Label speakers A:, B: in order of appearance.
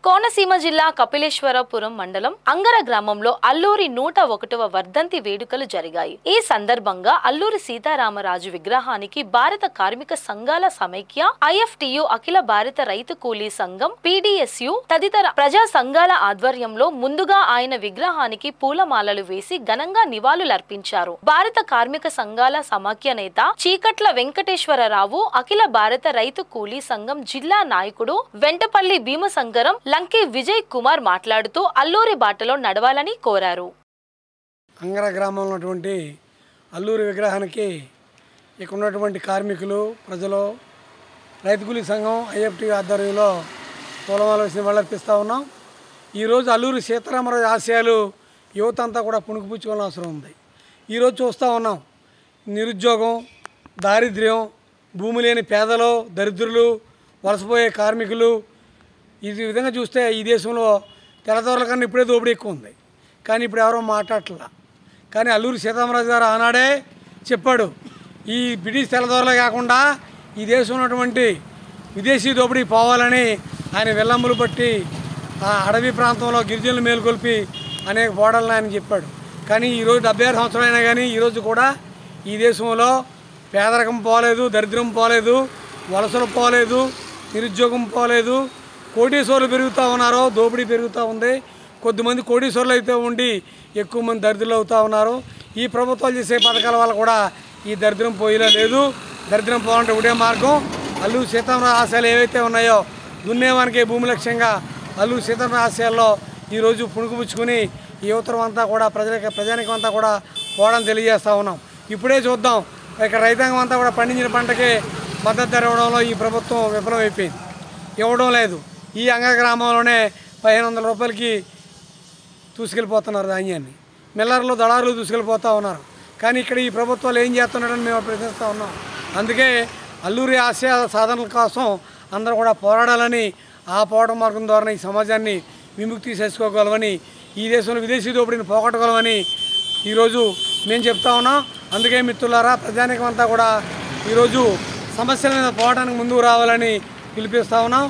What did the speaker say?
A: కోనసీమ జిల్లా కపిలేశ్వరపురం మండలం అంగర గ్రామంలో అల్లూరి 101వ వర్ధంతి వేడుకలు జరిగాయి. ఈ సందర్భంగా అల్లూరి సీతారామరాజు విగ్రహానికి భారత కార్మిక సంఘాల సమైక్య, ఐఎఫ్టియు, అఖిల భారత రైతు కూలీ సంఘం, పీడీఎస్యు తదితర ప్రజా సంఘాల ఆధ్వర్యంలో ముందుగా ఆయన విగ్రహానికి పూలమాలలు వేసి ఘనంగా నివాళులర్పించారు. భారత కార్మిక సంఘాల సమాఖ్య నేత చీకట్ల వెంకటేశ్వరరావు, అఖిల భారత రైతు కూలీ సంఘం జిల్లా నాయకుడు వెంటపల్లి భీమశంకరం, లంకి విజయ్ కుమార్ మాట్లాడుతూ అల్లూరి బాటలో నడవాలని కోరారు.
B: అంగర గ్రామంలో ఉన్నటువంటి అల్లూరి విగ్రహానికి ఇక్కడ ఉన్నటువంటి కార్మికులు, ప్రజలు, రైతు కూలీ సంఘం, ఐఎఫ్టీ ఆధ్వర్యంలో పూలమాల వేసి నివాళులర్పిస్తూ ఉన్నాం. ఈరోజు అల్లూరి సీతారామరాజు ఆశయాలు యువత అంతా కూడా పుణుకుపుచ్చుకోవాల్సిన అవసరం ఉంది. ఈరోజు చూస్తూ ఉన్నాం, నిరుద్యోగం, దారిద్ర్యం, భూమి లేని పేదలు, దరిద్రులు, వలసపోయే కార్మికులు, ఈ విధంగా చూస్తే ఈ దేశంలో తెల్లదొరల కన్నా ఇప్పుడే దోపిడీ ఎక్కువ ఉంది. కానీ ఇప్పుడు ఎవరో మాట్లాడట్లా. కానీ అల్లూరి సీతారామరాజు గారు ఆనాడే చెప్పాడు, ఈ బ్రిటిష్ తెల్లదొరలే కాకుండా ఈ దేశంలో ఉన్నటువంటి విదేశీ దోపిడీ పోవాలని ఆయన వెల్లమ్ములు బట్టి ఆ అడవి ప్రాంతంలో గిరిజనులు మేలుకొల్పి అనేక పోవడాలని ఆయన చెప్పాడు. కానీ ఈరోజు 76 సంవత్సరాలైనా కానీ ఈరోజు కూడా ఈ దేశంలో పేదరికం పోలేదు, దరిద్రం పోలేదు, వలసలు పోలేదు, నిరుద్యోగం పోలేదు. కోటీశ్వరులు పెరుగుతూ ఉన్నారు, దోపిడీ పెరుగుతూ ఉంది. కొద్దిమంది కోటీశ్వరులు అయితే ఉండి ఎక్కువ మంది దరిద్రులు అవుతూ ఉన్నారు. ఈ ప్రభుత్వాలు చేసే పథకాల వల్ల కూడా ఈ దరిద్రం పోయేలా లేదు. దరిద్రం పోవాలంటే ఒకటే మార్గం, అల్లూరి సీతారామరాజు ఆశయాలు ఏవైతే ఉన్నాయో దున్నేవానికి భూమి లక్ష్యంగా అల్లూరి సీతారామరాజు ఆశయాల్లో ఈరోజు పుణుకుపుచ్చుకుని యువతరం అంతా కూడా ప్రజానికం అంతా కూడా పోవడం తెలియజేస్తూ ఉన్నాం. ఇప్పుడే చూద్దాం, ఇక్కడ రైతాంగం అంతా కూడా పండించిన పంటకే మద్దతు ధర ఇవ్వడంలో ఈ ప్రభుత్వం విఫలమైపోయింది, ఇవ్వడం లేదు. ఈ అంగ గ్రామంలోనే 1500 రూపాయలకి తీసుకెళ్ళిపోతున్నారు ధాన్యాన్ని, మిల్లర్లు, దళారులు తీసుకెళ్ళిపోతూ ఉన్నారు. కానీ ఇక్కడ ఈ ప్రభుత్వాలు ఏం చేస్తున్నారని మేము ప్రశ్నిస్తూ ఉన్నాం. అందుకే అల్లూరి ఆశయ సాధనల కోసం అందరూ కూడా పోరాడాలని, ఆ పోరాట మార్గం ద్వారా ఈ సమాజాన్ని విముక్తి చేసుకోగలమని, ఈ దేశంలో విదేశీ దోపిడీని పోగొట్టగలమని ఈరోజు మేము చెప్తా ఉన్నాం. అందుకే మిత్రులారా, ప్రజానికం అంతా కూడా ఈరోజు సమస్యల మీద పోవడానికి ముందుకు రావాలని పిలిపిస్తూ ఉన్నాం.